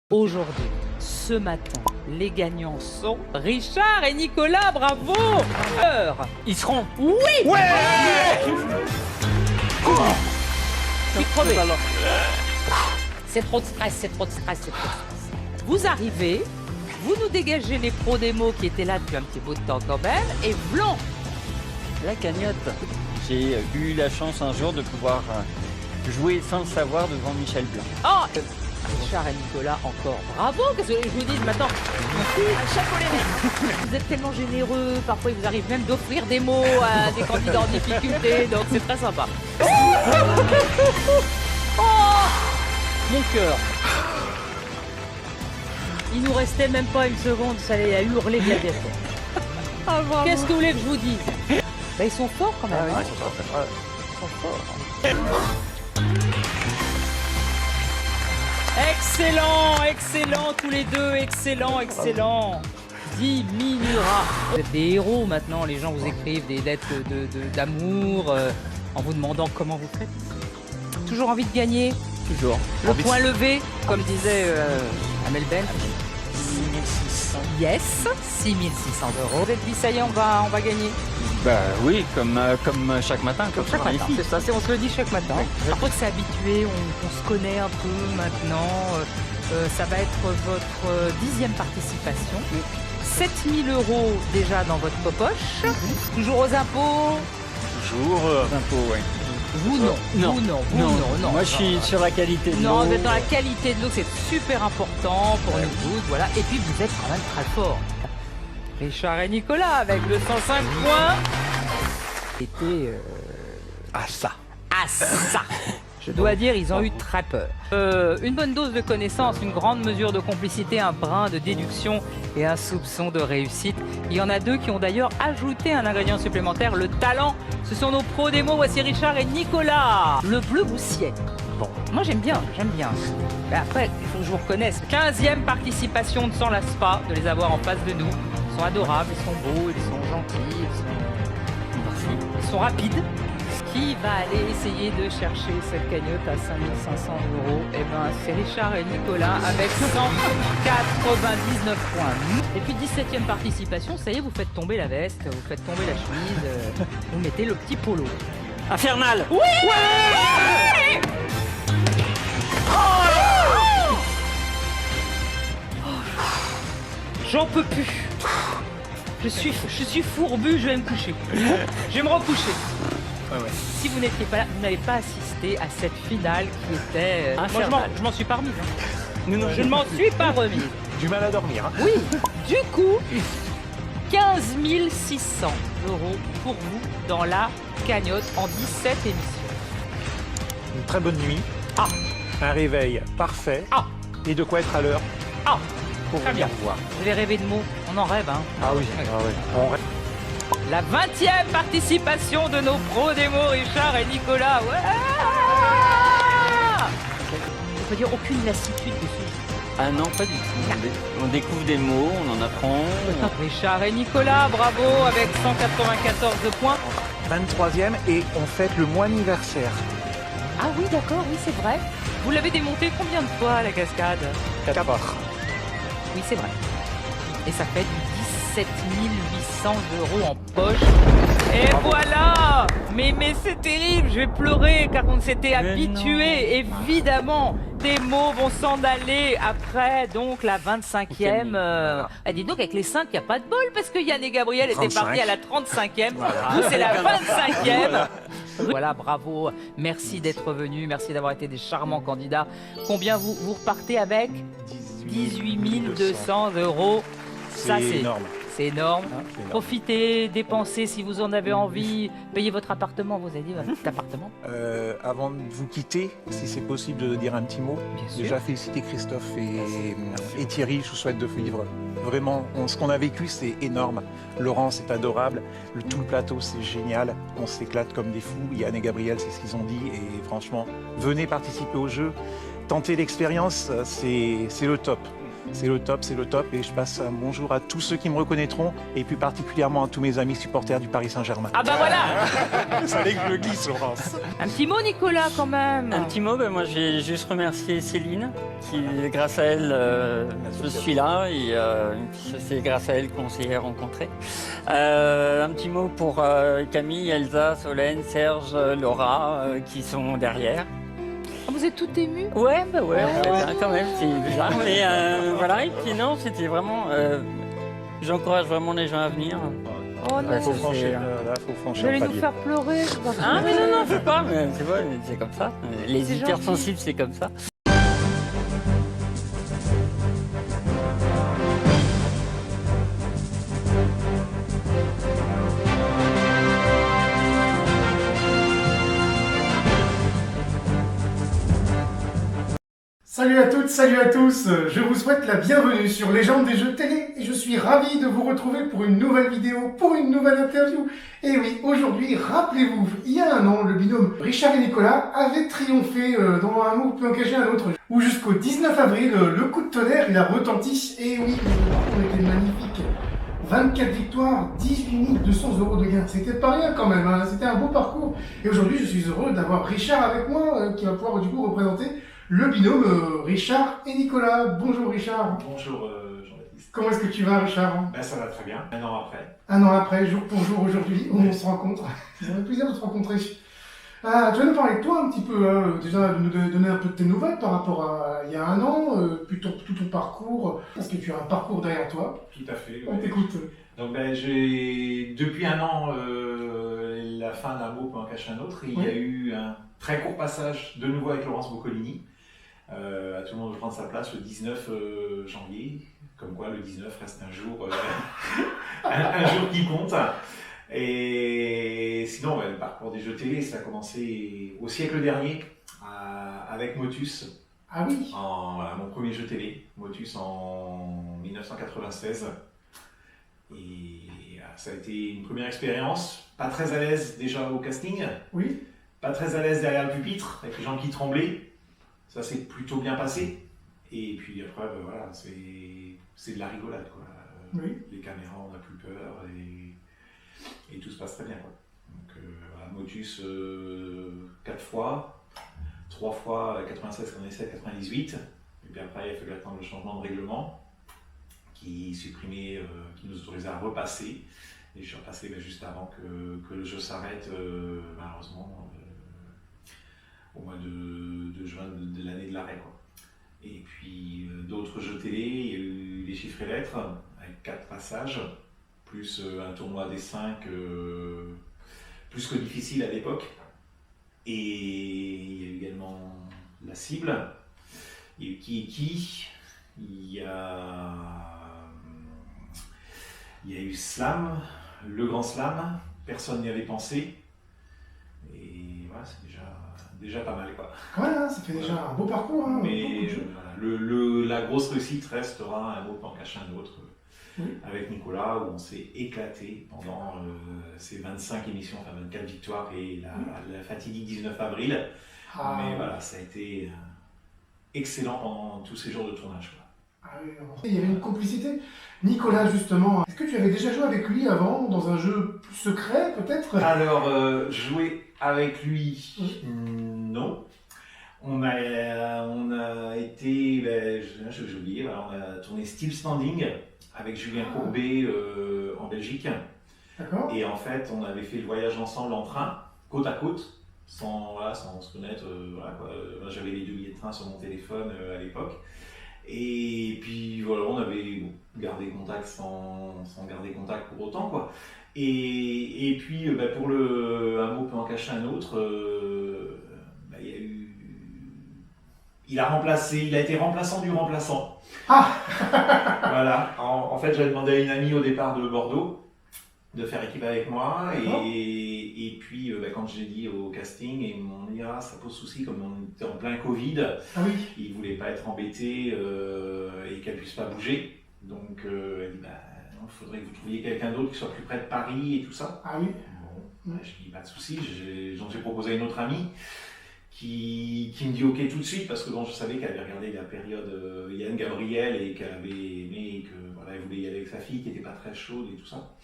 Aujourd'hui, ce matin, les gagnants sont Richard et Nicolas, bravo! Ils seront. Oui! Ouais. Je suis crevé. C'est trop de stress, c'est trop de stress, c'est trop de stress. Vous arrivez, vous nous dégagez les pros démos qui étaient là depuis un petit bout de temps quand même, et blanc! La cagnotte. J'ai eu la chance un jour de pouvoir jouer sans le savoir devant Michel Blanc. Oh! Richard et Nicolas, encore bravo! Qu'est-ce que je vous dis maintenant? Chapeau les mecs! Vous êtes tellement généreux, parfois il vous arrive même d'offrir des mots à des candidats en difficulté, donc c'est très sympa. Oh, mon cœur! Il nous restait même pas une seconde, ça allait à hurler gladiateur. Qu'est-ce que vous voulez que je vous dise? Bah, ils sont forts quand même. Ah, hein. Ils sont forts. Excellent, excellent, tous les deux, excellent, excellent. Diminuera. Vous êtes des héros maintenant, les gens vous écrivent des lettres d'amour en vous demandant comment vous faites. Toujours envie de gagner, Toujours. le point levé, comme disait Amel Ben. 6600. Yes, 6600 €. Vous êtes dit, ça y est, on va gagner. Bah oui, comme chaque matin, comme Chaque matin, c'est ça, on se le dit chaque matin. Par contre, c'est habitué, on se connaît un peu maintenant. Ça va être votre 10e participation. 7000 € déjà dans votre poche. Toujours aux impôts. Toujours impôts, ouais. Vous non. Non. Vous non. Vous non. Moi, je suis sur la qualité de Non, l'eau. vous êtes dans la qualité de l'eau, c'est super important pour nous tous. Voilà. Et puis, vous êtes quand même très fort. Richard et Nicolas avec le 105 points. Était Ah ça. à ça. Je dois dire, ils ont eu très peur. Une bonne dose de connaissance, une grande mesure de complicité, un brin de déduction et un soupçon de réussite. Il y en a deux qui ont d'ailleurs ajouté un ingrédient supplémentaire, le talent. Ce sont nos pros démos, voici Richard et Nicolas. Le bleu vous sied. Bon. Moi j'aime bien. Mais après, il faut que je vous reconnaisse. 15e participation, ne s'en lasse pas de les avoir en face de nous. Ils sont adorables, ils sont beaux, ils sont gentils, ils sont rapides. Qui va aller essayer de chercher cette cagnotte à 5500 €? Eh ben, c'est Richard et Nicolas avec 199 points. Et puis 17e participation, ça y est, vous faites tomber la veste, vous faites tomber la chemise, vous mettez le petit polo. Infernal. Oui! Ouais! J'en peux plus. Je suis fourbu, je vais me coucher. Je vais me recoucher. Ouais. Si vous n'étiez pas là, vous n'avez pas assisté à cette finale qui était... Moi, Infernale. je m'en suis pas remise. Hein. Non, Je ne m'en suis pas remise. Du mal à dormir. Hein. Oui, du coup, 15 600 € pour vous dans la cagnotte en 17 émissions. Une très bonne nuit. Ah. Un réveil parfait. Ah. Et de quoi être à l'heure Ah, pour très venir bien. vous voir. Vous avez rêvé de mots, on en rêve, hein. Ah oui. On rêve. La 20e participation de nos pros démos, Richard et Nicolas. Ouais. On peut dire aucune lassitude dessus. Ah non, pas du tout. On découvre des mots, on en apprend. Richard et Nicolas, bravo, avec 194 points. 23e et on fête le mois anniversaire. Ah oui, d'accord, oui, c'est vrai. Vous l'avez démonté combien de fois, la cascade? 4 Oui, c'est vrai. Et ça fait du 17 800 € en poche. Et voilà! Mais c'est terrible, je vais pleurer car on s'était Mais habitué. Évidemment, des mots vont s'en aller après donc la 25e. Dis donc, avec les 5, il n'y a pas de bol parce que Yann et Gabriel étaient 35. partis à la 35e. Vous, c'est la 25e. Voilà, bravo. Merci d'être venus. Merci d'avoir été des charmants candidats. Combien vous repartez avec? 18 200 €. Ça, c'est énorme. C'est énorme. C'est énorme. Profitez, dépensez si vous en avez envie. Payez votre appartement, vous avez dit votre appartement. Avant de vous quitter, si c'est possible de dire un petit mot. Bien sûr. Déjà féliciter Christophe et Thierry. Je vous souhaite de vivre vraiment. Ce qu'on a vécu, c'est énorme. Laurent, c'est adorable. Tout le plateau, c'est génial. On s'éclate comme des fous. Yann et Gabriel, c'est ce qu'ils ont dit. Et franchement, venez participer au jeu. Tentez l'expérience, c'est le top. c'est le top, et je passe un bonjour à tous ceux qui me reconnaîtront, et plus particulièrement à tous mes amis supporters du Paris Saint-Germain. Ah bah voilà. Ça allait que je le glisse, Laurence. Un petit mot, Nicolas, quand même. Un petit mot, moi j'ai juste remercié Céline, qui grâce à elle, je suis là, et c'est grâce à elle qu'on s'est rencontrés. Un petit mot pour Camille, Elsa, Solène, Serge, Laura, qui sont derrière. Vous êtes tout ému. Ouais, quand même, c'est bizarre. Mais voilà, et puis non, c'était vraiment... j'encourage vraiment les gens à venir. Oh non. Il faut franchir, Vous franchir allez le nous palier. faire pleurer. Ah mais non, faut pas, mais c'est vrai, c'est comme ça. Les C'est hypersensibles, c'est comme ça. Salut à toutes, salut à tous, je vous souhaite la bienvenue sur Légende des jeux télé et je suis ravi de vous retrouver pour une nouvelle vidéo, pour une nouvelle interview. Et oui, aujourd'hui, rappelez-vous, il y a un an, le binôme Richard et Nicolas avait triomphé dans un mot peut en cacher un autre, où jusqu'au 19 avril, le coup de tonnerre, il a retenti, et oui, le parcours était magnifique. 24 victoires, 18 200 € de gains. C'était pas rien quand même, hein. C'était un beau parcours. Et aujourd'hui, je suis heureux d'avoir Richard avec moi, qui va pouvoir du coup représenter le binôme Richard et Nicolas. Bonjour Richard. Bonjour Jean-Baptiste. Comment est-ce que tu vas Richard? Ben, ça va très bien, un an après. Un an après, jour pour jour aujourd'hui, on se rencontre. Ça fait plaisir de se rencontrer. Tu vas nous parler de toi un petit peu, déjà de nous donner un peu de tes nouvelles par rapport à il y a un an, puis tout ton parcours, parce que tu as un parcours derrière toi. Tout à fait. On Ouais. t'écoute. Donc ben, j'ai depuis un an la fin d'un mot peut en cacher un autre. Il y a eu un très court passage de nouveau avec Laurence Boccolini. À tout le monde de prendre sa place le 19 janvier. Comme quoi le 19 reste un jour, un jour qui compte. Et sinon, le parcours des jeux télé, ça a commencé au siècle dernier avec Motus. Ah oui. Voilà, mon premier jeu télé, Motus en 1996. Et ça a été une première expérience, pas très à l'aise déjà au casting, Oui. pas très à l'aise derrière le pupitre, avec les gens qui tremblaient. Ça s'est plutôt bien passé. Et puis après, ben voilà, c'est de la rigolade, quoi. Oui. Les caméras, on n'a plus peur et tout se passe très bien, quoi. Donc voilà, Motus 4 fois, 3 fois 96, 97, 98. Et puis après, il a fallu attendre le changement de règlement qui supprimait, qui nous autorisait à repasser. Et je suis repassé juste avant que le jeu s'arrête, malheureusement, au mois de juin de l'année de l'arrêt, quoi. Et puis d'autres jeux télé, il y a eu les chiffres et lettres avec 4 passages, plus un tournoi des 5, plus que difficile à l'époque. Et il y a eu également la cible, il y a eu qui est qui, il y a eu Slam, le grand Slam, personne n'y avait pensé. Et voilà, c'est déjà pas mal, quoi. Ouais, hein, ça fait déjà un beau parcours. Hein, Mais beaucoup de jeux. voilà, la grosse réussite restera un mot peut en cacher un autre, avec Nicolas, où on s'est éclaté pendant ces 25 émissions, enfin 24 victoires et la fatidique 19 avril. Ah, Mais voilà, ça a été excellent pendant tous ces jours de tournage, quoi. Ah oui, il y avait une complicité. Nicolas, justement, est-ce que tu avais déjà joué avec lui avant, dans un jeu plus secret, peut-être? Alors, jouer avec lui, non. On a été, j'ai oublié, voilà, on a tourné Still Standing avec Julien Courbet en Belgique. D'accord. Et en fait, on avait fait le voyage ensemble en train, côte à côte, sans se connaître. Voilà, quoi. Moi, j'avais les 2 billets de train sur mon téléphone à l'époque. Et puis voilà, on avait gardé contact sans garder contact pour autant, quoi. Et puis pour un mot peut en cacher un autre, il y a eu. Il a été remplaçant du remplaçant. Ah. Voilà. En fait, j'avais demandé à une amie au départ de Bordeaux de faire équipe avec moi. Et puis, quand j'ai dit au casting, ils m'ont dit « Ah, ça pose souci, comme on était en plein Covid, Ah oui. ils ne voulaient pas être embêtés et qu'elle ne puisse pas bouger. Donc, elle dit il faudrait que vous trouviez quelqu'un d'autre qui soit plus près de Paris et tout ça. » Ah oui. Bon, je dis « Pas de souci. » J'ai proposé à une autre amie qui me dit ok tout de suite, parce que bon, je savais qu'elle avait regardé la période Yann Gabriel et qu'elle avait aimé, et que voilà, elle voulait y aller avec sa fille qui n'était pas très chaude et tout ça.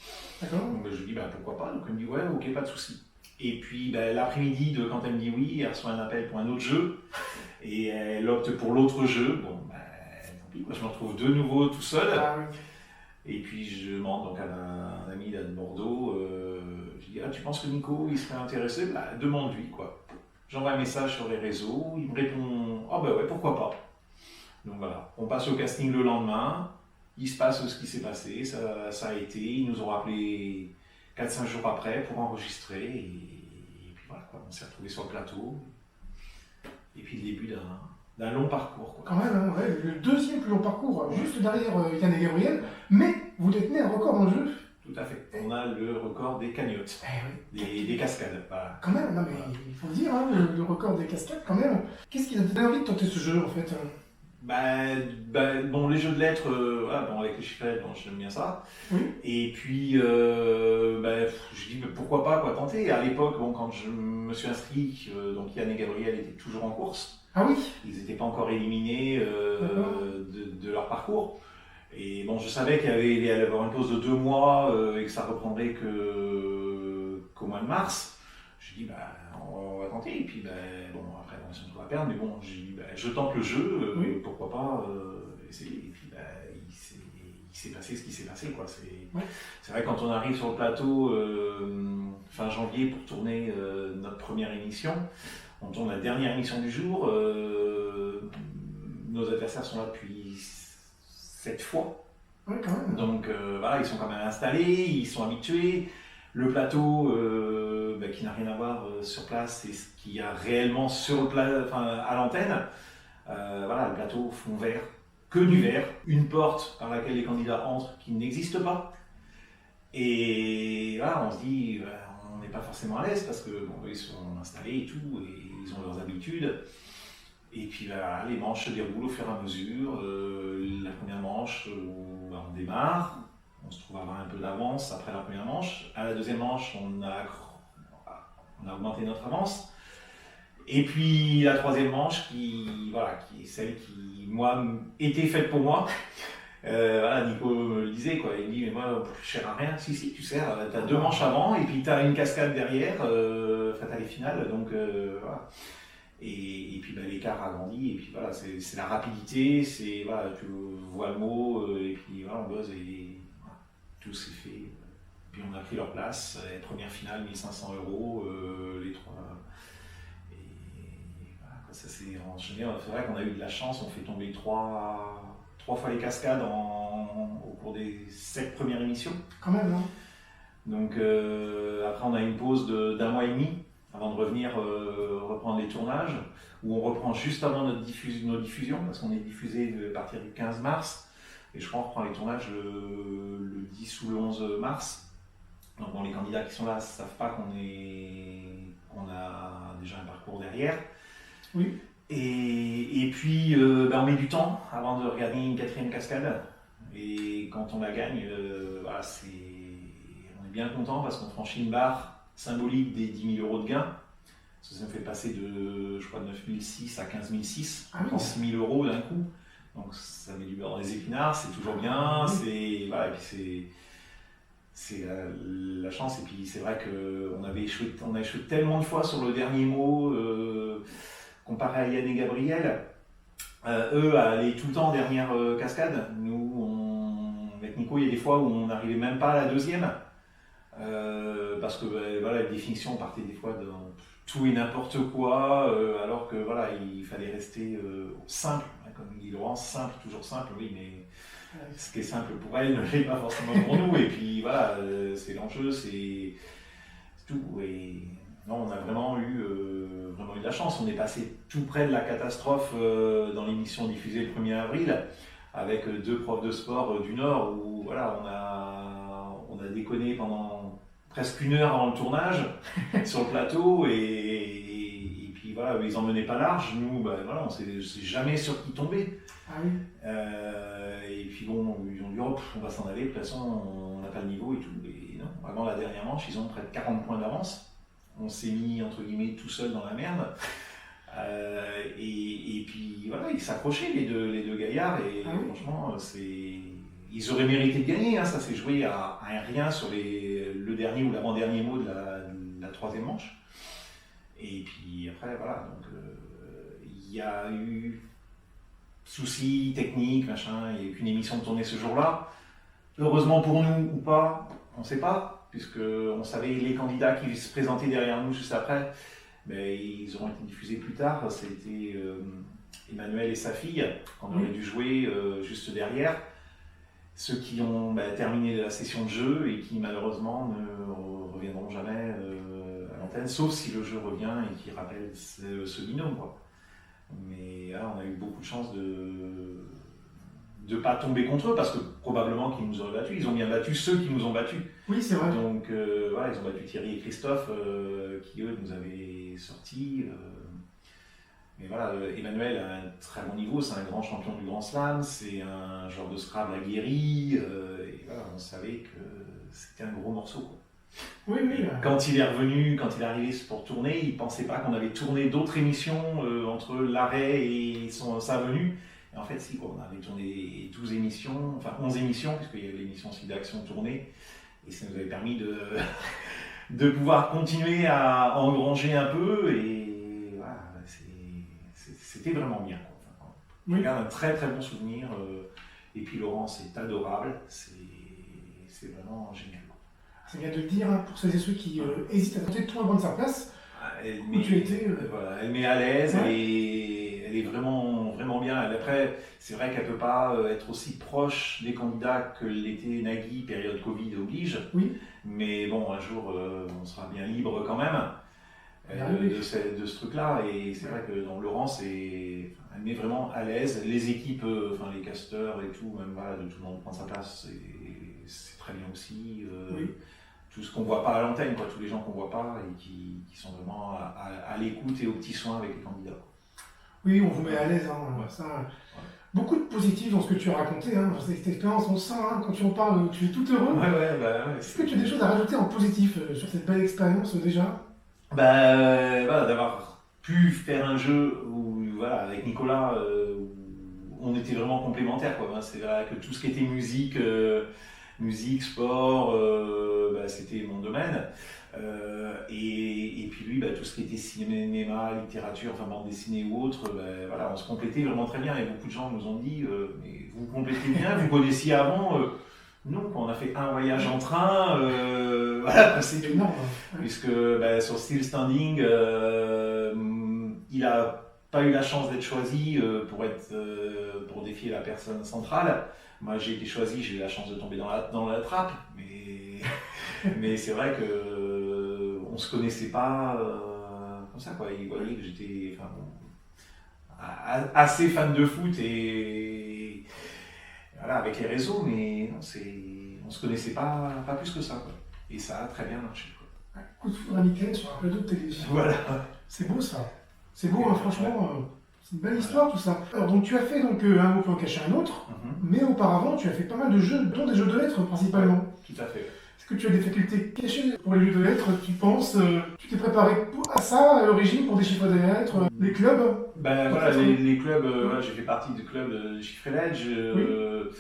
D'accord. Donc je lui dis bah, pourquoi pas, donc elle me dit ouais, ok, pas de souci. Et puis l'après-midi, quand elle me dit oui, elle reçoit un appel pour un autre jeu et elle opte pour l'autre jeu. Bon, tant pis, moi, je me retrouve de nouveau tout seul. Ah oui. Et puis je demande donc à un ami là, de Bordeaux, je dis ah, tu penses que Nico il serait intéressé? Bah, demande-lui quoi. J'envoie un message sur les réseaux, il me répond ah bah ouais, pourquoi pas. Donc voilà, on passe au casting le lendemain, il se passe ce qui s'est passé, ça a été, ils nous ont rappelé 4-5 jours après pour enregistrer et puis voilà quoi, on s'est retrouvés sur le plateau. Et puis le début d'un long parcours quoi. Quand même, hein, ouais, le deuxième plus long parcours, juste derrière Yann et Gabriel, mais vous détenez un record en jeu. Tout à fait, on a le record des cagnottes, des cascades. Voilà. Quand même, non mais il faut le dire, hein, le record des cascades quand même. Qu'est-ce qui t'a donné envie de tenter ce jeu en fait? Bon, les jeux de lettres, avec les chiffres, bon, j'aime bien ça. Oui. Et puis, je dis pourquoi pas quoi, tenter. À l'époque, bon, quand je me suis inscrit, donc Yann et Gabriel étaient toujours en course. Ah oui. Ils n'étaient pas encore éliminés de leur parcours. Et bon, je savais qu'il allait y avoir une pause de 2 mois et que ça reprendrait qu'au mois de mars. Je dis on va tenter. Et puis bon, après on s'en trouve à perdre, mais bon, j'ai dit je tente le jeu, pourquoi pas essayer. Et puis il s'est passé ce qui s'est passé quoi. C'est vrai quand on arrive sur le plateau fin janvier pour tourner notre première émission, on tourne la dernière émission du jour. Nos adversaires sont là depuis 7 fois. Ouais, quand même. Donc voilà, ils sont quand même installés, ils sont habitués. Le plateau qui n'a rien à voir sur place, c'est ce qu'il y a réellement sur à l'antenne. Voilà, le plateau fond vert, que du vert, une porte par laquelle les candidats entrent qui n'existe pas. Et voilà, on se dit, on n'est pas forcément à l'aise parce que bon, ils sont installés et tout, et ils ont leurs habitudes. Et puis les manches se déroulent au fur et à mesure. La première manche, on démarre, on se trouve avoir un peu d'avance après la première manche. À la deuxième manche, on a augmenté notre avance. Et puis la troisième manche, qui est celle qui, moi, était faite pour moi. Nico me le disait, quoi. Il me dit, mais moi, je sers à rien. Si, tu sers, tu as 2 manches avant, et puis tu as une cascade derrière, t'as les finales. Donc voilà. Et puis l'écart a grandi, et puis voilà, c'est la rapidité, c'est voilà, tu vois le mot, et puis voilà, on buzz, et voilà, tout s'est fait. Puis on a pris leur place, première finale, 1 500 €, les 3. Et voilà, ça s'est enchaîné. C'est vrai qu'on a eu de la chance, on fait tomber 3 fois les cascades au cours des 7 premières émissions. Quand même, hein. Donc après, on a une pause d'1 mois et demi. Avant de revenir reprendre les tournages, où on reprend juste avant nos diffusions, parce qu'on est diffusé à partir du 15 mars, et je crois qu'on reprend les tournages le 10 ou le 11 mars. Donc bon, les candidats qui sont là ne savent pas qu'on a déjà un parcours derrière. Oui. Et puis on met du temps avant de regarder une 4e cascade, et quand on la gagne, on est bien content parce qu'on franchit une barre symbolique des 10 000 € de gains. Ça me fait passer de, je crois, 9 600 à 15 600, ah oui. 6 000 € d'un coup. Donc ça met du beurre dans les épinards, c'est toujours bien. Et puis c'est la chance. Et puis c'est vrai qu'on a échoué tellement de fois sur le dernier mot, comparé à Yann et Gabriel. Eux allaient tout le temps en dernière cascade. Nous, avec Nico, il y a des fois où on n'arrivait même pas à la deuxième. Parce que la définition partait des fois dans tout et n'importe quoi, alors que voilà, il fallait rester simple, hein, comme dit Laurent, simple, toujours simple, oui, mais ce qui est simple pour elle ne l'est pas forcément pour nous, et puis voilà, c'est l'enjeu, c'est tout. Et non, on a vraiment eu de la chance, on est passé tout près de la catastrophe dans l'émission diffusée le 1er avril, avec 2 profs de sport du Nord, où voilà, on a déconné pendant presque 1 heure avant le tournage sur le plateau, et puis voilà, ils en menaient pas large. Nous, voilà, on s'est jamais sur qui tomber. Ah oui. Et puis bon, ils ont dit on va s'en aller, de toute façon on n'a pas le niveau et tout. Et non, avant la dernière manche, ils ont près de 40 points d'avance. On s'est mis entre guillemets tout seul dans la merde. Et puis voilà, ils s'accrochaient les deux gaillards et franchement, ils auraient mérité de gagner. Hein, ça s'est joué à un rien sur le dernier ou l'avant-dernier mot de la troisième manche. Et puis après, voilà, donc il y a eu soucis techniques, machin, il n'y a eu qu'une émission de tournée ce jour-là. Heureusement pour nous ou pas, on ne sait pas, puisqu'on savait les candidats qui se présentaient derrière nous juste après, mais ils auront été diffusés plus tard. C'était Emmanuel et sa fille, qu'on aurait dû jouer juste derrière. Ceux qui ont terminé la session de jeu et qui malheureusement ne reviendront jamais à l'antenne, sauf si le jeu revient et qu'il rappelle ce binôme, quoi. Mais là, on a eu beaucoup de chance de ne pas tomber contre eux, parce que probablement qu'ils nous auraient battus. Ils ont bien battu ceux qui nous ont battus. Oui, c'est vrai. Donc voilà, ils ont battu Thierry et Christophe, qui eux nous avaient sortis. Mais voilà, Emmanuel a un très bon niveau, c'est un grand champion du Grand Slam, c'est un joueur de Scrabble aguerri, et voilà, on savait que c'était un gros morceau, quoi. Oui, oui. Quand il est revenu, quand il est arrivé pour tourner, il ne pensait pas qu'on avait tourné d'autres émissions entre l'arrêt et sa venue. Et en fait, si, quoi, on avait tourné 12 émissions, enfin 11 émissions, puisqu'il y avait l'émission aussi d'action tournée, et ça nous avait permis de pouvoir continuer à engranger un peu, et voilà, c'était vraiment bien, quoi. Enfin, je garde un très très bon souvenir, et puis Laurent, c'est adorable, c'est vraiment génial. C'est bien de le dire, hein, pour ceux et ceux qui hésitent à tenter de toi prendre sa place, où tu étais. Voilà, elle met à l'aise, elle est vraiment, vraiment bien. Après, c'est vrai qu'elle ne peut pas être aussi proche des candidats que l'était Nagui, période Covid oblige. Oui. Mais bon, un jour, on sera bien libre quand même de ce truc-là. Et c'est vrai que dans Laurence, elle met vraiment à l'aise. Les équipes, enfin les casteurs et tout, même voilà, de tout le monde prendre sa place, c'est très bien aussi. Tout ce qu'on ne voit pas à l'antenne, tous les gens qu'on ne voit pas et qui sont vraiment à l'écoute et aux petits soins avec les candidats. Oui, on vous met à l'aise. Hein, ça. Beaucoup de positifs dans ce que tu as raconté. Hein, cette expérience, on sent, hein, quand tu en parles, tu es tout heureux. Est-ce que tu as des choses à rajouter en positif sur cette belle expérience déjà? Voilà, d'avoir pu faire un jeu où, voilà, avec Nicolas, où on était vraiment complémentaires, quoi. C'est vrai que tout ce qui était musique, sport, c'était mon domaine. Et puis lui, tout ce qui était cinéma, littérature, enfin bande dessinée ou autre, voilà, on se complétait vraiment très bien. Et beaucoup de gens nous ont dit mais vous complétez bien, vous connaissiez avant. Non, on a fait un voyage en train, voilà, c'est énorme. Puisque sur Still Standing, il n'a pas eu la chance d'être choisi pour défier la personne centrale. Moi, j'ai été choisi, j'ai eu la chance de tomber dans la trappe, mais c'est vrai qu'on ne se connaissait pas comme ça, quoi. Il voyait que j'étais assez fan de foot et voilà, avec les réseaux, mais non, on ne se connaissait pas plus que ça, quoi. Et ça a très bien marché, quoi. Un coup de foudre amical sur un plateau de télévision. Voilà. C'est beau ça. C'est beau, hein, franchement. C'est une belle histoire tout ça. Alors donc tu as fait un mot pour en cacher un autre, mais auparavant tu as fait pas mal de jeux, dont des jeux de lettres principalement. Tout à fait. Est-ce que tu as des facultés cachées pour les jeux de lettres? Tu penses, tu t'es préparé à ça à l'origine pour déchiffrer des lettres, les clubs? Voilà, les clubs, j'ai fait partie du club de Chiffre et Lettres.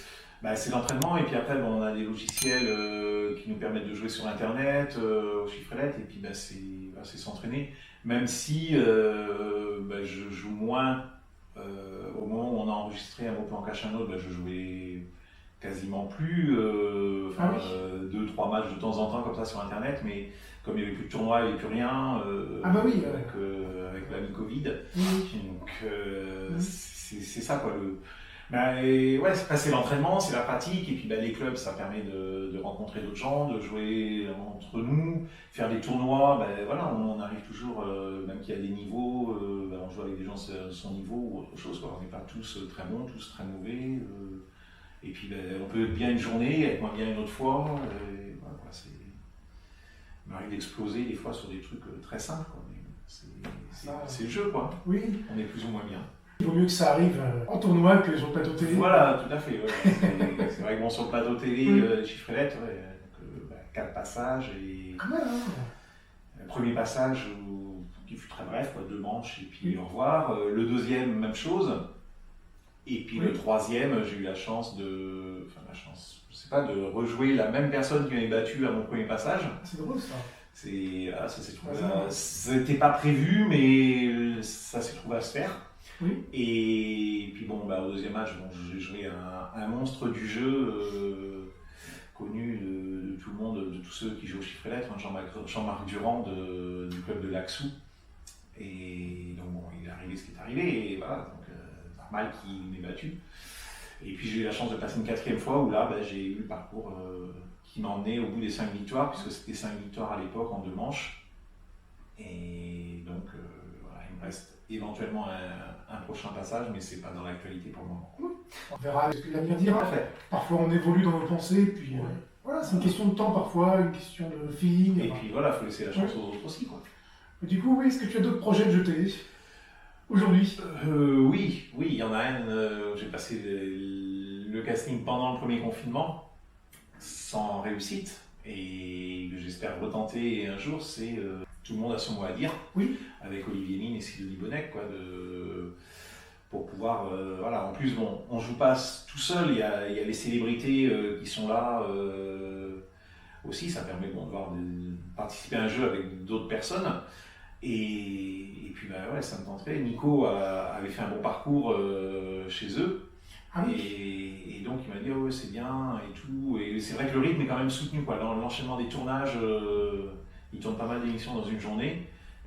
C'est l'entraînement et puis après on a des logiciels qui nous permettent de jouer sur internet au Chiffre et Lettres et puis c'est s'entraîner. Même si je joue moins, au moment où on a enregistré un mot pour en cacher un autre, je jouais quasiment plus, 2-3 matchs de temps en temps comme ça sur internet, mais comme il n'y avait plus de tournoi, il n'y avait plus rien avec la mi-Covid. Donc c'est ça, quoi. C'est l'entraînement, c'est la pratique, et puis les clubs, ça permet de rencontrer d'autres gens, de jouer entre nous, faire des tournois. Voilà, on arrive toujours, même qu'il y a des niveaux, on joue avec des gens de son niveau ou autre chose, quoi. On n'est pas tous très bons, tous très mauvais. Et puis on peut être bien une journée, être moins bien une autre fois. Et voilà, on arrive d'exploser des fois sur des trucs très simples, quoi. C'est le jeu, quoi. Oui. On est plus ou moins bien. Il vaut mieux que ça arrive en tournoi que sur le plateau télé. Voilà, tout à fait. Ouais. C'est vrai que sur le plateau télé, Chiffre et Lettres, 4 passages. Et le premier passage où qui fut très bref, quoi, 2 manches et puis au revoir. Le deuxième, même chose. Et puis le troisième, j'ai eu la chance de, je sais pas, de rejouer la même personne qui m'avait battu à mon premier passage. C'est drôle ça. Ça s'est trouvé, c'était pas prévu, mais ça s'est trouvé à se faire. Oui. Et puis bon, au deuxième match, j'ai joué un monstre du jeu connu de tout le monde, de tous ceux qui jouent au chiffre et lettres, hein, Jean-Marc Durand du club de Laxou. Et donc bon, il est arrivé ce qui est arrivé, et voilà, donc normal qu'il m'ait battu. Et puis j'ai eu la chance de passer une 4e fois où là, j'ai eu le parcours qui m'a emmené au bout des 5 victoires, puisque c'était 5 victoires à l'époque en 2 manches. Et donc voilà, il me reste éventuellement un prochain passage, mais c'est pas dans l'actualité pour le moment. On verra ce que l'avenir dira. Parfois on évolue dans nos pensées, puis voilà, c'est une question de temps parfois, une question de feeling. Et puis voilà, il faut laisser la chance aux autres aussi, quoi. Du coup, oui, est-ce que tu as d'autres projets de jeux télé aujourd'hui? Oui, il y en a un. J'ai passé le casting pendant le premier confinement, sans réussite, et que j'espère retenter un jour, c'est Tout le monde a son mot à dire, avec Olivier Mine et Sidonie Bonnec, quoi, pour pouvoir, voilà, en plus, bon, on joue pas tout seul, il y a les célébrités qui sont là aussi, ça permet de participer à un jeu avec d'autres personnes. Et puis ouais, ça me tenterait. Nico avait fait un bon parcours chez eux. Ah oui. Et donc il m'a dit ouais, c'est bien et tout. Et c'est vrai que le rythme est quand même soutenu, quoi. Dans l'enchaînement des tournages, il tourne pas mal d'émissions dans une journée.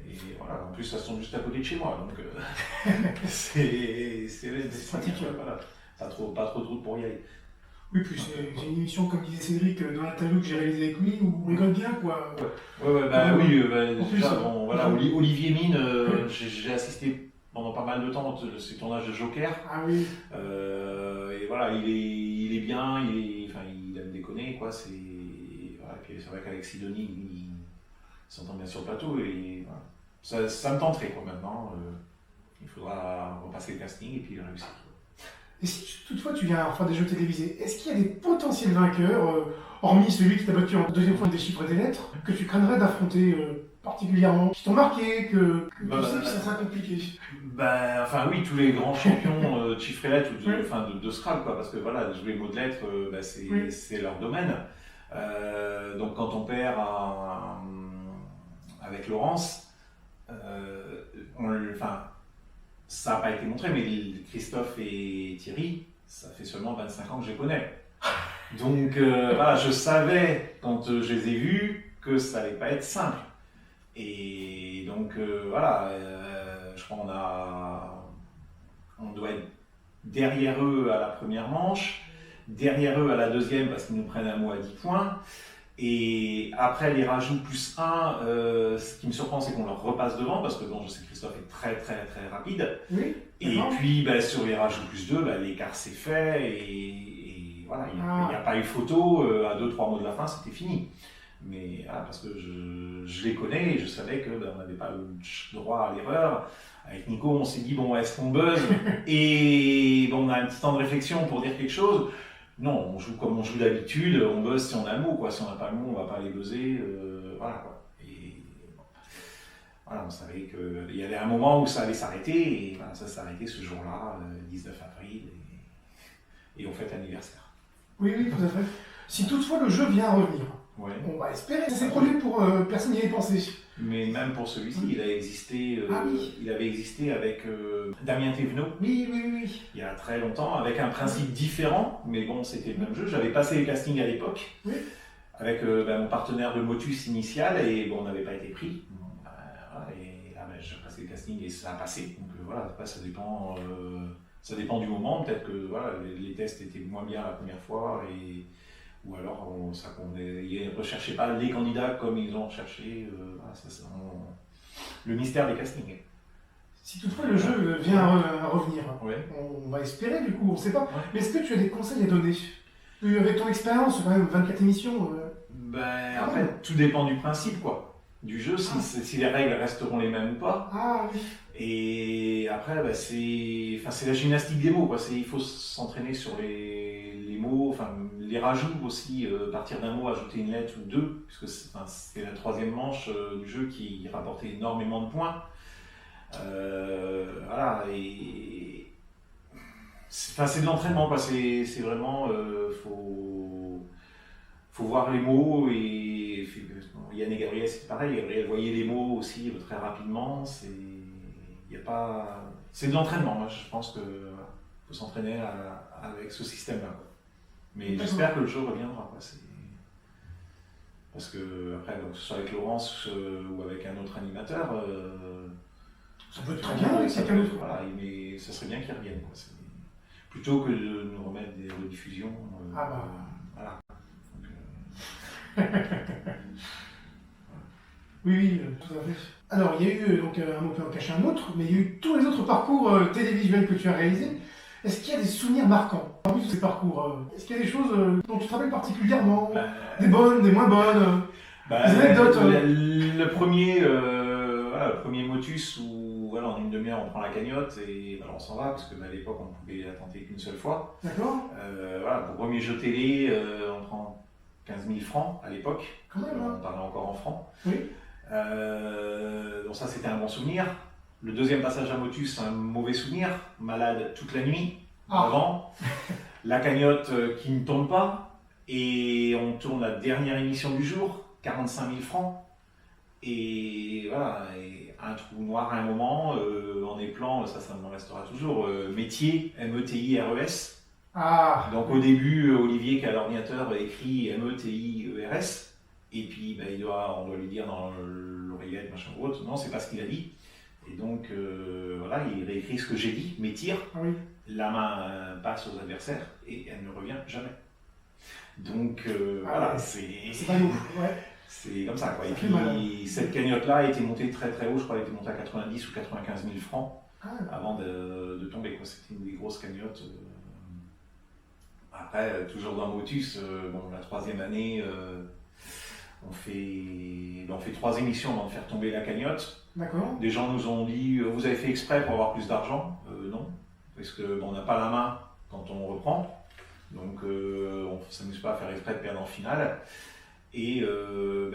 Et voilà, en plus ça se tourne juste à côté de chez moi. Donc c'est pratique. Voilà. Pas trop de route pour y aller. Oui, puis c'est une émission, comme disait Cédric, dans l'interview que j'ai réalisée avec lui, où on rigole bien, quoi. Déjà, bon, voilà, Olivier Mine, j'ai assisté pendant pas mal de temps à ces tournages de Joker. Ah oui. Et voilà, il est bien, il aime déconner, quoi. Voilà, et puis c'est vrai qu'avec Sidonie, il s'entend bien sur le plateau, et voilà. Ça me tenterait, quoi, maintenant. Il faudra repasser le casting et puis réussir. Et si toutefois tu viens faire des jeux télévisés, est-ce qu'il y a des potentiels vainqueurs, hormis celui qui t'a battu en 2e fois des chiffres et des lettres, que tu craindrais d'affronter particulièrement, qui t'ont marqué, que tu sais que ça sera compliqué? Enfin oui, tous les grands champions de chiffres et lettres, ou de Scrabble, quoi, parce que voilà, jouer les mots de lettres, c'est leur domaine. Donc quand on perd avec Laurence, ça n'a pas été montré, mais Christophe et Thierry, ça fait seulement 25 ans que je les connais. Donc voilà, je savais quand je les ai vus que ça n'allait pas être simple. Et donc voilà, je crois on doit être derrière eux à la première manche, derrière eux à la deuxième parce qu'ils nous prennent un mot à 10 points. Et après les rajouts plus 1, ce qui me surprend, c'est qu'on leur repasse devant, parce que bon, je sais que Christophe est très très très rapide. Oui. Et puis sur les rajouts plus 2, l'écart s'est fait, et voilà, il n'y a pas eu photo, à 2-3 mots de la fin, c'était fini. Mais parce que je les connais, et je savais que on n'avait pas le droit à l'erreur. Avec Nico, on s'est dit, bon, est-ce qu'on buzz? Et bon, on a un petit temps de réflexion pour dire quelque chose. Non, on joue comme on joue d'habitude, on buzz si on a le mot, quoi. Si on n'a pas le mot, on ne va pas les buzzer, voilà, quoi. Et voilà, on savait qu'il y avait un moment où ça allait s'arrêter, et voilà, ça s'est arrêté ce jour-là, 19 avril, et on fête l'anniversaire. Oui, tout à fait. Si toutefois le jeu vient à revenir, on va espérer. Ça s'est produit pour personne n'y avait pensé. Mais même pour celui-ci, il avait existé avec Damien Thévenot. Oui. Il y a très longtemps, avec un principe différent, mais bon, c'était le même jeu. J'avais passé le casting à l'époque, avec mon partenaire de Motus initial, et bon, on n'avait pas été pris. Et là, j'ai passé le casting et ça a passé. Donc voilà, après, ça dépend du moment. Peut-être que voilà, les tests étaient moins bien la première fois, ou alors on ne recherchait pas les candidats comme ils ont recherché le mystère des castings. Si toutefois le jeu vient à revenir, on va espérer du coup, on ne sait pas. Mais est-ce que tu as des conseils à donner? Avec ton expérience, quand même 24 émissions. Après, tout dépend du principe, quoi. Du jeu, si les règles resteront les mêmes ou pas. Ah oui. Et après, c'est la gymnastique des mots, quoi. Il faut s'entraîner sur les mots mots, enfin les rajouts aussi, partir d'un mot, ajouter une lettre ou deux, puisque c'est la troisième manche du jeu qui rapportait énormément de points. Voilà, et c'est de l'entraînement, quoi. C'est vraiment, faut voir les mots, et Yann et Gabriel c'est pareil, Gabriel voyait les mots aussi très rapidement, c'est de l'entraînement, moi je pense que faut s'entraîner avec ce système-là. Mais j'espère que le jeu reviendra, quoi. Parce que après, que ce soit avec Laurence ou avec un autre animateur, ça peut être très bien avec quelqu'un d'autre. Voilà, mais ça serait bien qu'ils reviennent, quoi. Plutôt que de nous remettre des rediffusions. Voilà. Donc, Oui, tout à fait. Alors, il y a eu donc, un mot peut en cacher un autre, mais il y a eu tous les autres parcours télévisuels que tu as réalisés. Est-ce qu'il y a des souvenirs marquants parmi tous ces parcours? Est-ce qu'il y a des choses dont tu te rappelles particulièrement? Des bonnes, des moins bonnes, des anecdotes? Le premier motus où voilà, en une demi-heure on prend la cagnotte et voilà, on s'en va, parce qu'à l'époque on pouvait la tenter qu'une seule fois. D'accord. Voilà, pour le premier jeu télé, on prend 15 000 francs à l'époque. Quand même, hein. On parlait encore en francs. Oui. Donc ça c'était un bon souvenir. Le deuxième passage à motus, un mauvais souvenir, malade toute la nuit avant, la cagnotte qui ne tourne pas, et on tourne la dernière émission du jour, 45 000 francs, et voilà, et un trou noir à un moment, en éplan, ça me restera toujours, métier, M-E-T-I-R-E-S. Donc au début, Olivier qui a l'ordinateur écrit M-E-T-I-E-R-S, et puis on doit lui dire dans l'oreillette, machin ou autre, non c'est pas ce qu'il a dit. Et donc, voilà, il réécrit ce que j'ai dit, mes tirs, la main passe aux adversaires et elle ne revient jamais. Donc, voilà, c'est pas nous. Ouais. C'est comme ça, quoi. Et puis, cette cagnotte-là a été montée très très haut, je crois qu'elle a été montée à 90 ou 95 000 francs avant de tomber, quoi. C'était une des grosses cagnottes. Après, toujours dans Motus, la troisième année, on fait 3 émissions avant de faire tomber la cagnotte. D'accord. Des gens nous ont dit vous avez fait exprès pour avoir plus d'argent. Non, parce qu'on n'a pas la main quand on reprend, donc on ne s'amuse pas à faire exprès de perdre en finale. Et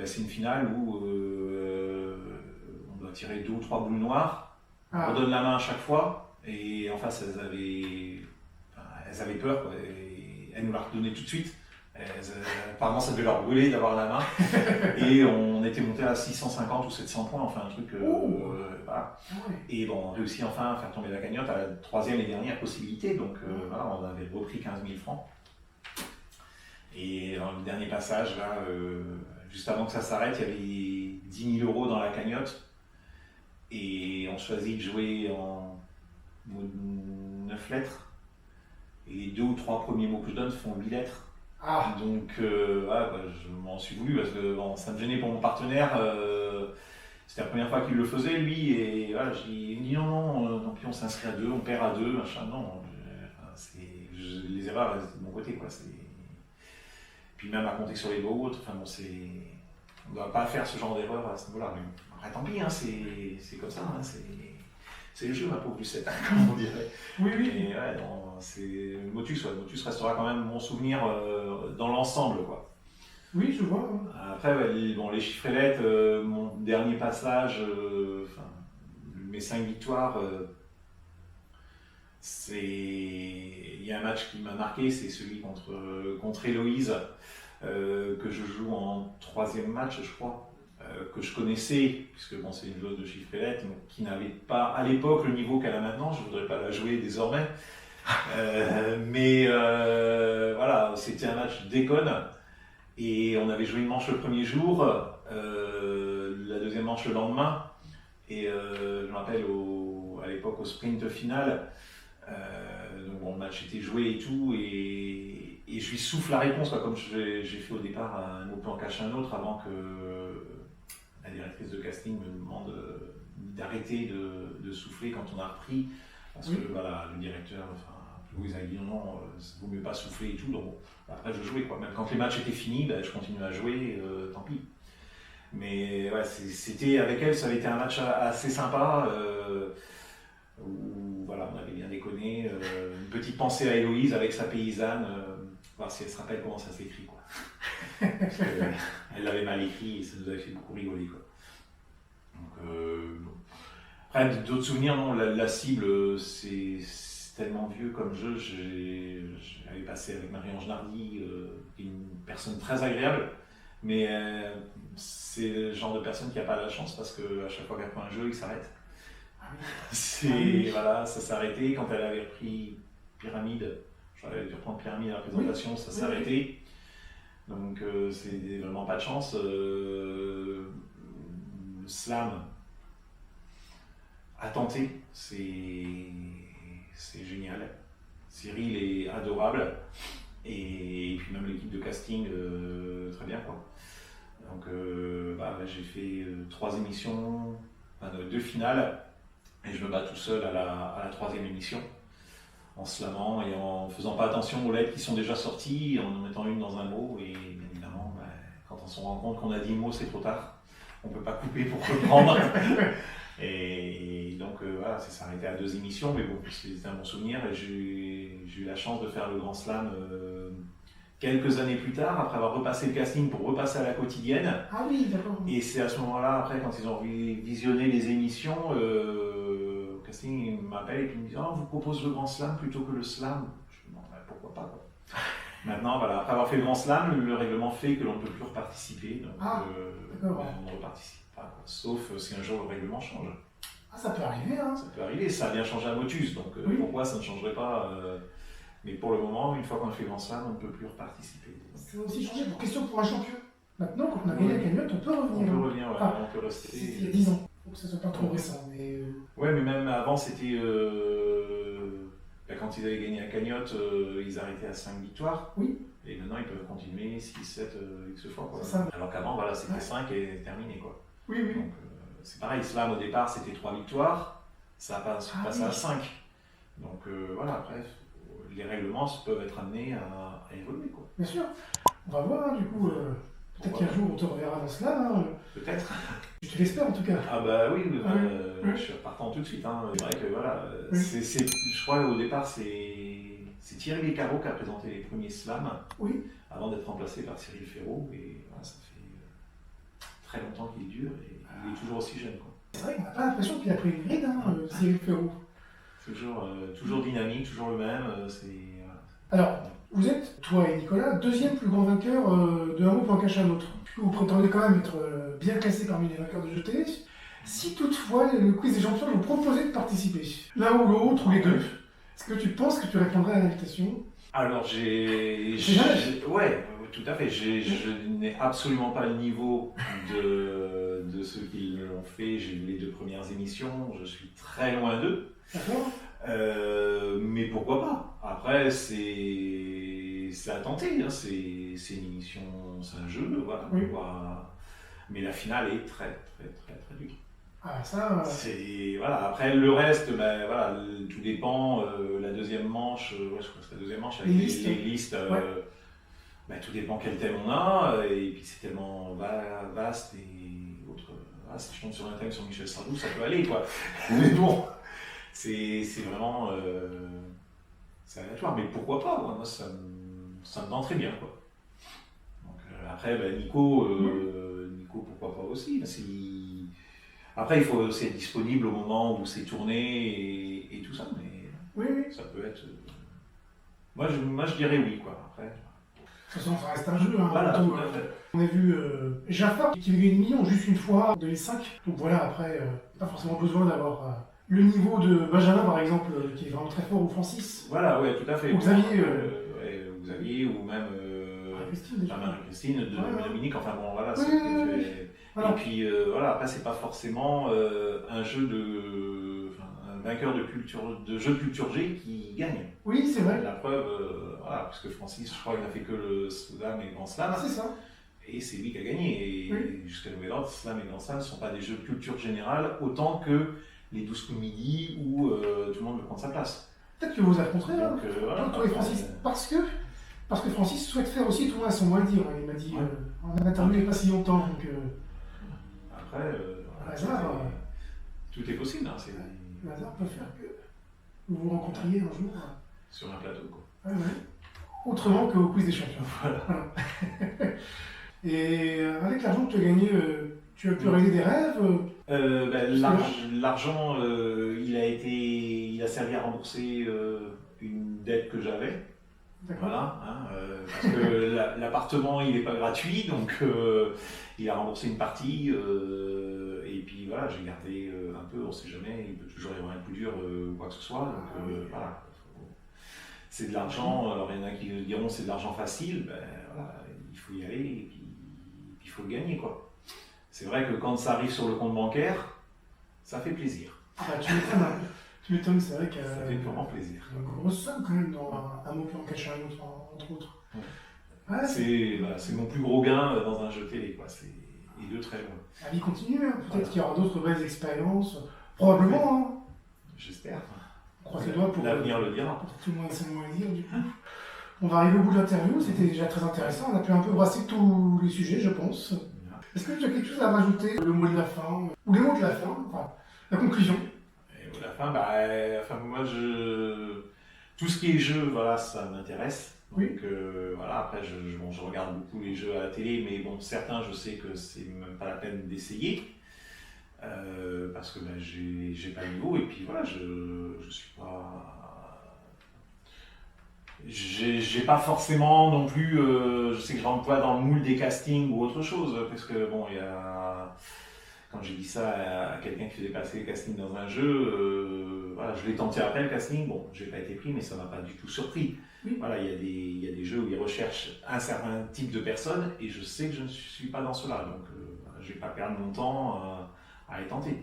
c'est une finale où on doit tirer 2 ou 3 boules noires. On redonne la main à chaque fois, et en face elles avaient peur, quoi, et elles nous la redonnaient tout de suite. Apparemment ça devait leur brûler d'avoir la main, et on était monté à 650 ou 700 points, enfin un truc voilà. Et bon, on réussit enfin à faire tomber la cagnotte à la troisième et dernière possibilité, donc voilà, on avait repris 15 000 francs. Et dans le dernier passage, là, juste avant que ça s'arrête, il y avait 10 000 € dans la cagnotte, et on choisit de jouer en 9 lettres, et les 2 ou 3 premiers mots que je donne font 8 lettres. Donc je m'en suis voulu, parce que ça me gênait pour mon partenaire. C'était la première fois qu'il le faisait, lui, et voilà, il me dit non, tant pis, on s'inscrit à 2, on perd à 2, machin. Non, les erreurs elles étaient de mon côté, quoi. Puis même à compter sur les doigts ou autre, enfin bon, on ne doit pas faire ce genre d'erreur à ce niveau-là. Mais après, tant pis, hein, c'est comme ça, hein, c'est le jeu, ma pauvre Lucette, comme on dirait. Oui. Et ouais, Motus restera quand même mon souvenir dans l'ensemble, quoi. Oui, je vois. Après, les chiffrelettes, mon dernier passage, mes 5 victoires, il y a un match qui m'a marqué, c'est celui contre Héloïse, que je joue en 3e match, je crois. Que je connaissais, puisque c'est une joueuse de chiffrelette, mais qui n'avait pas à l'époque le niveau qu'elle a maintenant. Je ne voudrais pas la jouer désormais. Mais voilà, c'était un match déconne. Et on avait joué une manche le premier jour, la deuxième manche le lendemain. Et je me rappelle à l'époque au sprint final, donc le match était joué et tout. Et je lui souffle la réponse, quoi, comme j'ai fait au départ, un mot peut en cacher un autre, avant que la directrice de casting me demande d'arrêter de souffler quand on a repris, parce que voilà, le directeur, Louise a dit non, il vaut mieux pas souffler et tout. Donc bon, après je jouais, quoi. Même quand les matchs étaient finis, je continuais à jouer, tant pis. Mais ouais, c'était avec elle, ça avait été un match assez sympa, où voilà, on avait bien déconné, une petite pensée à Héloïse avec sa paysanne, voir si elle se rappelle comment ça s'écrit, quoi. Parce elle l'avait mal écrit et ça nous avait fait beaucoup rigoler, quoi. Donc, bon. Après, d'autres souvenirs, non, la cible, c'est tellement vieux comme jeu. J'avais passé avec Marie-Ange Nardi, qui est une personne très agréable, mais c'est le genre de personne qui n'a pas la chance parce qu'à chaque fois qu'elle prend un jeu, il s'arrête. Voilà, ça s'est arrêté. Quand elle avait repris Pyramide, j'avais dû reprendre Pyramide à la présentation, ça s'est arrêté. Donc c'est vraiment pas de chance. Slam, à tenter, c'est génial. Cyril est adorable. Et puis même l'équipe de casting, très bien, quoi. Donc j'ai fait 3 émissions, 2 finales. Et je me bats tout seul à la 3e émission, en slamant et en faisant pas attention aux lettres qui sont déjà sorties, en mettant une dans un mot. Et bien évidemment, quand on se rend compte qu'on a 10 mots, c'est trop tard. On ne peut pas couper pour reprendre. et donc voilà, ça s'est arrêté à 2 émissions, mais bon, c'était un bon souvenir. Et j'ai eu la chance de faire le Grand Slam quelques années plus tard, après avoir repassé le casting pour repasser à la quotidienne. Ah oui, d'accord. Et c'est à ce moment-là, après, quand ils ont visionné les émissions, le casting il m'appelle et puis il me dit « Oh, on vous propose le Grand Slam plutôt que le Slam ». Je me demande « Pourquoi pas, quoi ?» Maintenant, voilà, après avoir fait le Grand Slam, le règlement fait que l'on ne peut plus reparticiper. Donc, on ne reparticipe pas, quoi. Sauf si un jour le règlement change. Ah, ça peut arriver, hein. Ça peut arriver, ça a bien changé à Motus, donc pourquoi ça ne changerait pas mais pour le moment, une fois qu'on a fait le Grand Slam, on ne peut plus reparticiper. Ça va aussi changer pour un champion. Maintenant, quand on a gagné la cagnotte, on peut revenir. On peut revenir, on peut rester. C'était il y a 10 ans. Il faut que ça soit pas trop récent. Mais ouais, mais même avant, c'était. Quand ils avaient gagné la cagnotte, ils arrêtaient à 5 victoires. Oui. Et maintenant, ils peuvent continuer 6, 7, X fois, quoi. Ça. Alors qu'avant, voilà, c'était 5 et terminé, quoi. Oui, oui. Donc, c'est pareil, Slam au départ, c'était 3 victoires. Ça a passé à 5. Donc, voilà, après. Les règlements peuvent être amenés à évoluer, quoi. Bien sûr. On va voir, hein, du coup, peut-être qu'un jour on te reverra dans cela. Hein. Peut-être. Je te l'espère en tout cas. Ah bah oui, je suis repartant tout de suite. Hein. C'est vrai que voilà, je crois au départ c'est Thierry Beccaro qui a présenté les premiers slams avant d'être remplacé par Cyril Ferraud. Et voilà, ça fait très longtemps qu'il dure et il est toujours aussi jeune, quoi. C'est vrai qu'on n'a pas l'impression qu'il a pris une ride, hein, Cyril Ferraud. Toujours dynamique, toujours le même. Alors, vous êtes, toi et Nicolas, 2e plus grand vainqueur de un mot pour en cacher un autre. Vous prétendez quand même être bien classé parmi les vainqueurs de jeux télé. Si toutefois le quiz des champions vous proposait de participer, l'un ou l'autre, ou les deux, est-ce que tu penses que tu répondrais à l'invitation? Alors ouais, tout à fait. Je n'ai absolument pas le niveau de ceux qui l'ont fait. J'ai vu les 2 premières émissions, je suis très loin d'eux. D'accord. Mais pourquoi pas? Après, c'est à tenter. Hein. C'est une émission, c'est un jeu, voilà. Oui. Mais la finale est très dure. Ah ça. Voilà. Après le reste, voilà, tout dépend. La 2e manche, je crois que c'est la 2e manche avec les listes. Tout dépend quel thème on a. Et puis c'est tellement vaste et autre. Si je tombe sur un thème sur Michel Sardou, ça peut aller, quoi. Mais bon. C'est vraiment c'est aléatoire, mais pourquoi pas? Moi, ça me tente très bien, quoi. Donc, après, Nico, pourquoi pas aussi? Après, il faut aussi être disponible au moment où c'est tourné et tout ça, mais ça peut être. Moi, je dirais oui, quoi. Après. De toute façon, ça reste un jeu. Hein, voilà, on a vu Jafar qui avait gagné 1 million juste une fois, 2005. Donc voilà, après, pas forcément besoin d'avoir. Le niveau de Benjamin, par exemple, qui est vraiment très fort, ou Francis. Voilà, ouais, tout à fait. Ou Xavier. Xavier, ou même Marie-Christine, de Dominique, enfin bon, voilà. Et puis, voilà, après, c'est pas forcément un jeu un vainqueur de jeu de culture G qui gagne. Oui, c'est vrai. La preuve, voilà, parce que Francis, je crois qu'il n'a fait que le Slam et le Grand Slam. C'est ça. Et c'est lui qui a gagné. Et jusqu'à nouvel ordre, Slam et Grand Slam ne sont pas des jeux de culture générale, autant que les 12 coups de midi où tout le monde veut prendre sa place. Peut-être que vous avez rencontré, hein, toi et Francis, parce que Francis souhaite faire aussi tourner à son mot à dire. Il m'a dit en interview il n'y a pas si longtemps. Donc, après, tout est possible. Hein, le hasard peut faire que vous vous rencontriez un jour. sur un plateau, quoi. Ah ouais. Autrement qu'au quiz des champions. Voilà. Et avec l'argent que tu as gagné, tu as pu réaliser des rêves L'argent, il a servi à rembourser une dette que j'avais. D'accord. Voilà, parce que l'appartement il n'est pas gratuit, donc il a remboursé une partie, et puis voilà, j'ai gardé un peu, on ne sait jamais, il peut toujours y avoir un coup dur ou quoi que ce soit, donc voilà. C'est de l'argent, alors il y en a qui diront c'est de l'argent facile, ben voilà, il faut y aller et puis il faut le gagner, quoi. C'est vrai que quand ça arrive sur le compte bancaire, ça fait plaisir. Ah bah, tu m'étonnes, hein. Tu m'étonnes, c'est vrai qu'il y a Ça fait purement plaisir. une grosse somme quand même dans un mot peut en cacher un autre, entre autres. Ouais. Ouais, C'est mon plus gros gain dans un jeu télé, quoi. Et de très loin. la vie continue, hein. Peut-être qu'il y aura d'autres belles expériences, probablement. Hein. J'espère. On croise les doigts pour L'avenir le dira. pour tout le monde c'est le mot à dire, du coup. On va arriver au bout de l'interview, c'était déjà très intéressant, on a pu un peu brasser tous les sujets, je pense. Est-ce que tu as quelque chose à rajouter, le mot de la fin, ou les mots de la fin, enfin, la conclusion? Et à la fin, moi, tout ce qui est jeu, voilà, ça m'intéresse. Oui. Donc voilà, après, je regarde beaucoup les jeux à la télé, mais bon, certains, je sais que c'est même pas la peine d'essayer. Parce que ben, j'ai pas le niveau, et puis voilà, je suis pas. J'ai pas forcément non plus, je sais que je rentre pas dans le moule des castings ou autre chose, parce que bon, quand j'ai dit ça à quelqu'un qui faisait passer les castings dans un jeu, voilà, je l'ai tenté après le casting, bon, j'ai pas été pris, mais ça m'a pas du tout surpris. Oui. Voilà, il y a des jeux où ils recherchent un certain type de personne, et je sais que je ne suis pas dans cela, donc je vais pas perdre mon temps à les tenter.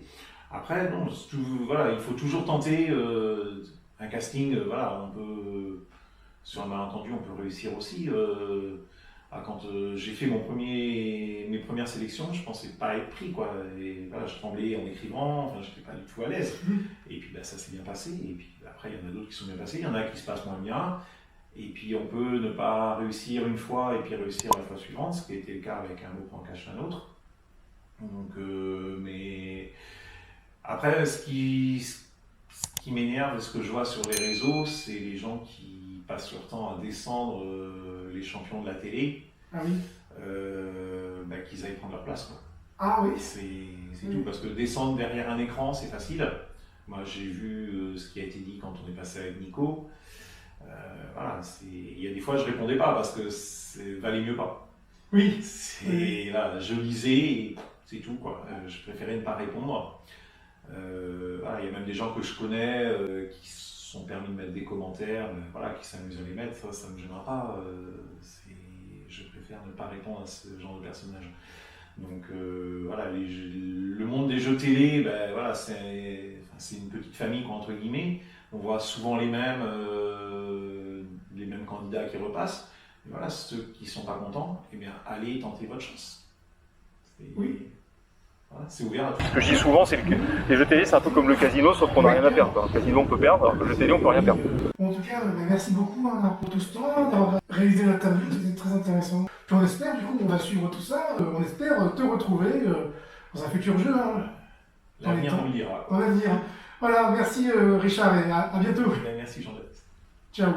Après, non, voilà, il faut toujours tenter un casting, voilà, on peut. Sur un malentendu, on peut réussir aussi. Quand j'ai fait mes premières sélections, je pensais pas être pris, quoi. Et voilà, je tremblais en écrivant, enfin, j'étais pas du tout à l'aise. Et puis ça s'est bien passé. Et puis après, il y en a d'autres qui sont bien passés, il y en a qui se passent moins bien. Et puis on peut ne pas réussir une fois et puis réussir la fois suivante, ce qui a été le cas avec un mot en cache un autre. Donc, mais après, ce qui m'énerve, ce que je vois sur les réseaux, c'est les gens qui passent leur temps à descendre les champions de la télé, Ah oui. Qu'ils aillent prendre leur place, quoi. Ah oui. C'est tout, parce que descendre derrière un écran, c'est facile. Moi, j'ai vu ce qui a été dit quand on est passé avec Nico. Voilà, il y a des fois, je répondais pas parce que valait mieux pas. Oui. Là, je lisais et c'est tout, quoi. Je préférais ne pas répondre. Voilà, il y a même des gens que je connais qui se sont permis de mettre des commentaires, voilà, qui s'amusent à les mettre, ça ne me gênera pas. Je préfère ne pas répondre à ce genre de personnage. Donc voilà, le monde des jeux télé, ben, voilà, c'est une petite famille, quoi, entre guillemets. On voit souvent les mêmes candidats qui repassent. Et voilà, ceux qui ne sont pas contents, eh bien, allez tenter votre chance. Oui. Voilà, c'est ouvert à tout. Ce que je dis souvent, c'est que les jeux télé, c'est un peu comme le casino, sauf qu'on n'a rien à perdre. Dans le casino, on peut perdre, alors que le jeu télé, on peut rien perdre. En tout cas, merci beaucoup pour tout ce temps, d'avoir réalisé l'interview, c'était très intéressant. Puis on espère, du coup, on va suivre tout ça, on espère te retrouver dans un futur jeu. Hein, L'avenir nous le dira. Dans l'avenir. Voilà, merci Richard et à bientôt. Merci Jean-Baptiste. Ciao.